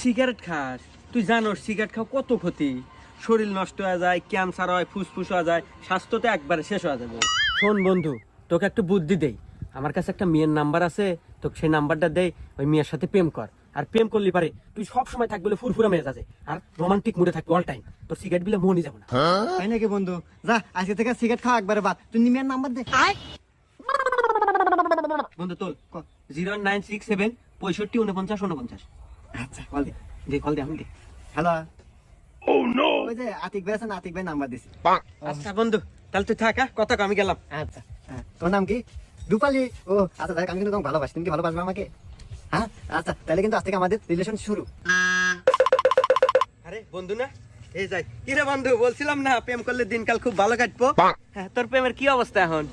Cigarette খাস, তুই জানোস সিগারেট খাওয়া কত ক্ষতি। শরীর নষ্ট হয়ে যায়, ক্যান্সার হয়, ফুসফুস হয়ে যায়, স্বাস্থ্য তো একবারে শেষ হয়ে যাবে। শোন বন্ধু, তোকে একটু বুদ্ধি দেই। আমার কাছে একটা মেয়ের নাম্বার আছে, তোকে সেই নাম্বারটা দেই, ওই মেয়ের সাথে প্রেম কর। আর প্রেম করলি পারে তুই সব সময় থাকবি বলে ফুরফুরা মেয়ে আছে, আর রোমান্টিক মুডে থাকবি অল টাইম। তোর সিগারেট বিলে মনই যাবে না। তাই নাকি বন্ধু? যা আজকে থেকে সিগারেট খাওয়া একবারে বাদ। তুই নিমিয়ার নাম্বার দে। বন্ধু তোল 0967 65 49 49। আচ্ছা কল দে। যে কল দে, আমি দে। হ্যালো। ওই যে আতিক ভাই আছে না, আতিক ভাই নাম্বার দিছি। আচ্ছা বন্ধু, তাহলে তুই থাক, কথা কম, আমি গেলাম। আচ্ছা হ্যাঁ, তোর নাম কি? রূপালী। ও আচ্ছা দেখ, আমি কিন্তু তোমাকে ভালোবাসি। তুমি কি ভালোবাসবে আমাকে? হ্যাঁ আচ্ছা, তাহলে কিন্তু আজ থেকে আমাদের রিলেশন শুরু। আরে বন্ধু না, এই যাই। কিরে বন্ধু, বলছিলাম না প্রেম করলে দিনকাল খুব ভালো কাটবো। হ্যাঁ, তোর প্রেমের কি অবস্থা এখন?